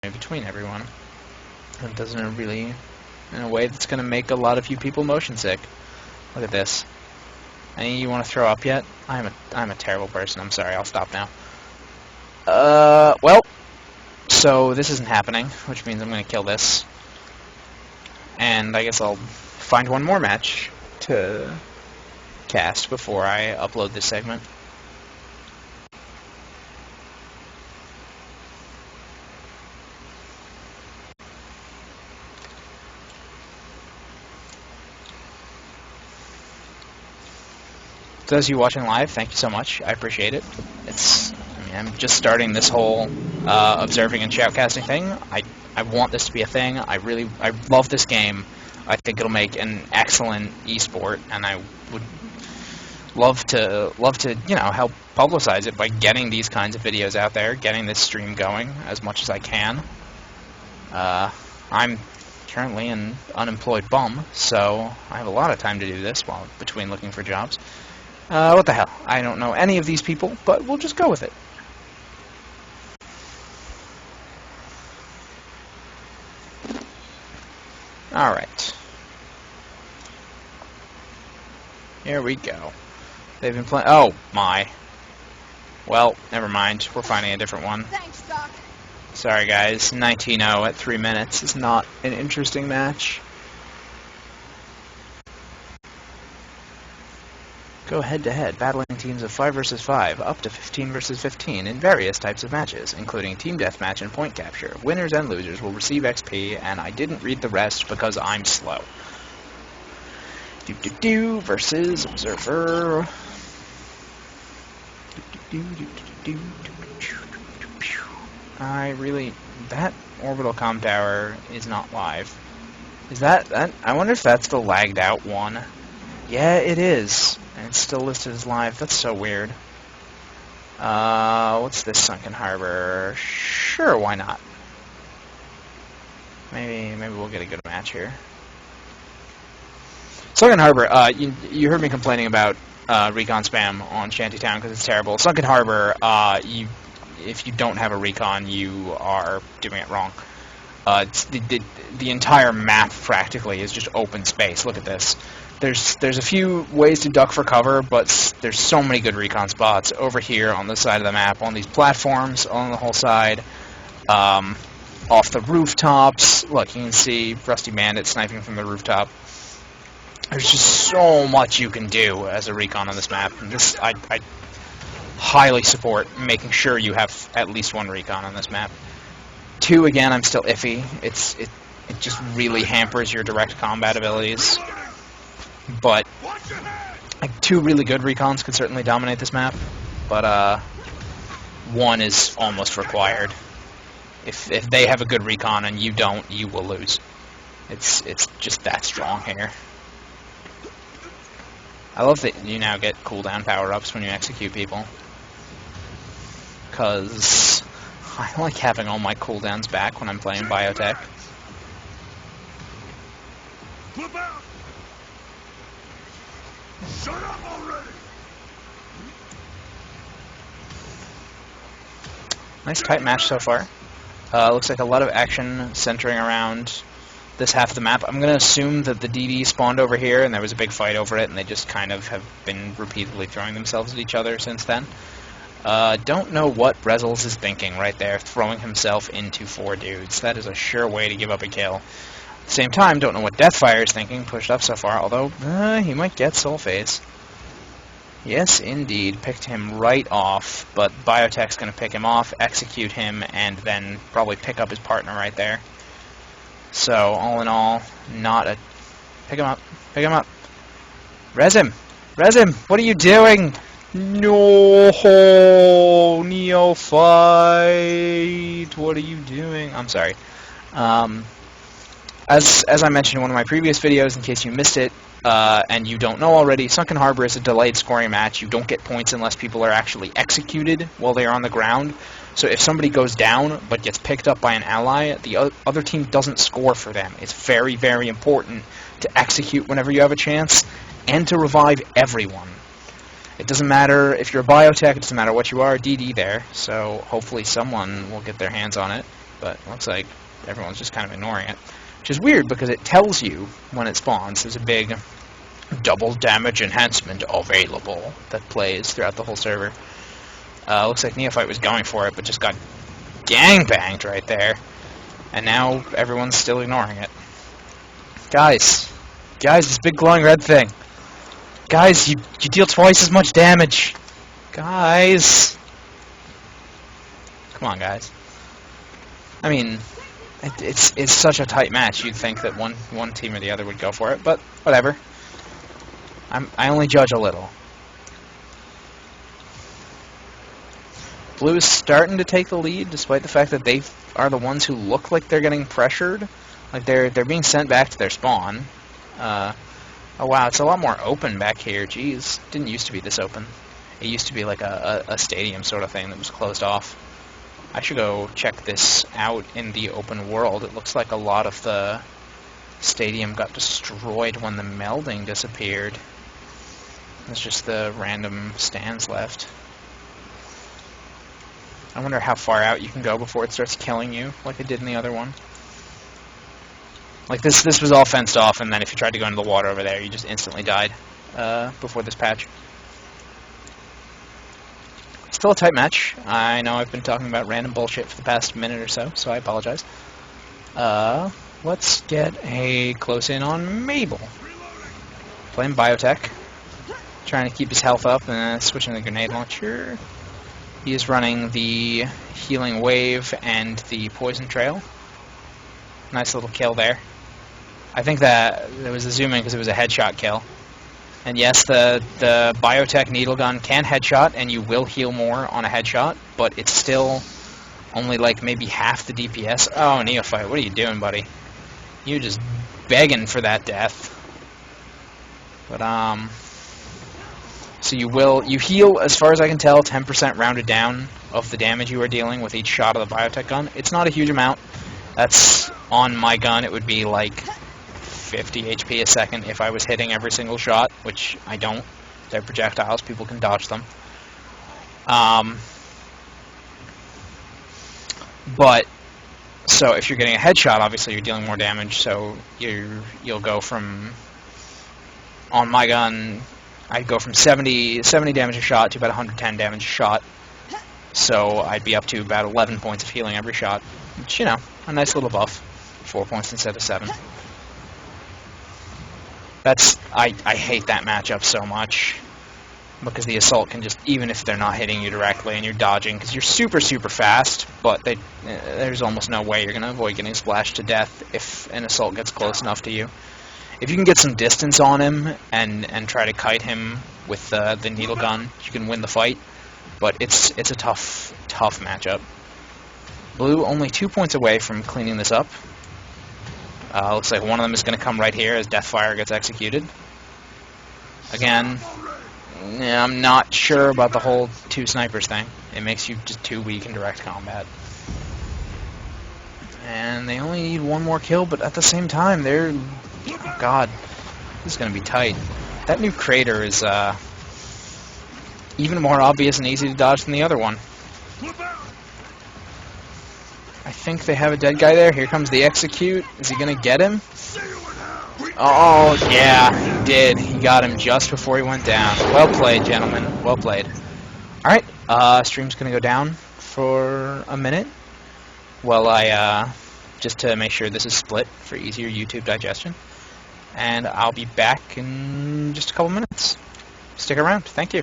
between everyone. It doesn't really, in a way that's going to make a lot of you people motion sick. Look at this. Any of you want to throw up yet? I'm a terrible person. I'm sorry. I'll stop now. Well, so this isn't happening, which means I'm going to kill this. And I guess I'll find one more match to cast before I upload this segment. Those of you watching live, thank you so much. I appreciate it. I'm just starting this whole observing and shoutcasting thing. I want this to be a thing. I love this game. I think it'll make an excellent esport, and I would love to help publicize it by getting these kinds of videos out there, getting this stream going as much as I can. I'm currently an unemployed bum, so I have a lot of time to do this while between looking for jobs. What the hell? I don't know any of these people, but we'll just go with it. Alright. Here we go. They've been playing. Oh, my. Well, never mind. We're finding a different one. Thanks, Doc. Sorry, guys. 19-0 at 3 minutes is not an interesting match. Go head-to-head, battling teams of 5 versus 5, up to 15 versus 15 in various types of matches, including team deathmatch and point capture. Winners and losers will receive XP, and I didn't read the rest because I'm slow. Do versus Observer. That orbital comm tower is not live. Is that? I wonder if that's the lagged out one. Yeah, it is. And it's still listed as live. That's so weird. What's this Sunken Harbor? Sure, why not? Maybe we'll get a good match here. Sunken Harbor, you heard me complaining about recon spam on Shantytown because it's terrible. Sunken Harbor, if you don't have a recon, you are doing it wrong. It's the entire map practically is just open space. Look at this. There's a few ways to duck for cover, but there's so many good recon spots over here on the side of the map, on these platforms, on the whole side, off the rooftops. Look, you can see Rusty Bandit sniping from the rooftop. There's just so much you can do as a recon on this map. And I highly support making sure you have at least one recon on this map. 2, again, I'm still iffy. It just really hampers your direct combat abilities. But 2 really good recons could certainly dominate this map, but 1 is almost required. If they have a good recon and you don't, you will lose. It's just that strong here. I love that you now get cooldown power-ups when you execute people, because I like having all my cooldowns back when I'm playing biotech. Flip out! Shut up already! Nice tight match so far. Looks like a lot of action centering around this half of the map. I'm going to assume that the DD spawned over here and there was a big fight over it and they just kind of have been repeatedly throwing themselves at each other since then. Don't know what Brezzles is thinking right there, throwing himself into 4 dudes. That is a sure way to give up a kill. At the same time, don't know what Deathfire is thinking, pushed up so far, although he might get Soul Phase. Yes, indeed, picked him right off, but Biotech's going to pick him off, execute him, and then probably pick up his partner right there. So, all in all, not a... Pick him up. Pick him up. Res him! Res him! What are you doing? No, Neophyte! What are you doing? I'm sorry. As I mentioned in one of my previous videos, in case you missed it, and you don't know already, Sunken Harbor is a delayed scoring match. You don't get points unless people are actually executed while they are on the ground. So if somebody goes down but gets picked up by an ally, the other team doesn't score for them. It's very, very important to execute whenever you have a chance, and to revive everyone. It doesn't matter if you're a biotech, it doesn't matter what you are, DD there, so hopefully someone will get their hands on it. but it looks like everyone's just kind of ignoring it. Which is weird, because it tells you when it spawns. There's a big double damage enhancement available that plays throughout the whole server. Looks like Neophyte was going for it, but just got gangbanged right there. And now everyone's still ignoring it. Guys, this big glowing red thing. Guys, you deal twice as much damage. Guys. Come on, guys. I mean, it's such a tight match. You'd think that one team or the other would go for it, but whatever. I only judge a little. Blue is starting to take the lead, despite the fact that they are the ones who look like they're getting pressured. Like they're being sent back to their spawn. Oh wow, it's a lot more open back here. Jeez, didn't used to be this open. It used to be like a stadium sort of thing that was closed off. I should go check this out in the open world. It looks like a lot of the stadium got destroyed when the melding disappeared. There's just the random stands left. I wonder how far out you can go before it starts killing you, like it did in the other one. Like this was all fenced off, and then if you tried to go into the water over there, you just instantly died before this patch. Still a tight match. I know I've been talking about random bullshit for the past minute or so I apologize. Let's get a close-in on Mabel. Playing Biotech. Trying to keep his health up, and switching the grenade launcher. He is running the Healing Wave and the Poison Trail. Nice little kill there. I think that there was a zoom in because it was a headshot kill. And yes, the Biotech needle gun can headshot, and you will heal more on a headshot, but it's still only like maybe half the DPS. Oh, Neophyte, what are you doing, buddy? You're just begging for that death. But, so you heal, as far as I can tell, 10% rounded down of the damage you are dealing with each shot of the Biotech gun. It's not a huge amount. That's, on my gun, it would be like 50 HP a second if I was hitting every single shot, which I don't. They're projectiles, people can dodge them. But, so if you're getting a headshot, obviously you're dealing more damage, so you'll go from, on my gun, I'd go from 70 damage a shot to about 110 damage a shot. So I'd be up to about 11 points of healing every shot, which, you know, a nice little buff. 4 points instead of 7. I hate that matchup so much, because the Assault can just, even if they're not hitting you directly and you're dodging, because you're super, super fast, but there's almost no way you're going to avoid getting splashed to death if an Assault gets close enough to you. If you can get some distance on him and try to kite him with the needle gun, you can win the fight. But it's a tough matchup. Blue only 2 points away from cleaning this up. Looks like one of them is going to come right here as Deathfire gets executed. Again, yeah, I'm not sure about the whole 2 snipers thing. It makes you just too weak in direct combat. And they only need one more kill, but at the same time, they're... Oh god, this is going to be tight. That new crater is even more obvious and easy to dodge than the other one. I think they have a dead guy there. Here comes the execute. Is he going to get him? Oh, yeah, he did. He got him just before he went down. Well played, gentlemen. Well played. Alright, stream's going to go down for a minute. Well, just to make sure this is split for easier YouTube digestion. And I'll be back in just a couple minutes. Stick around. Thank you.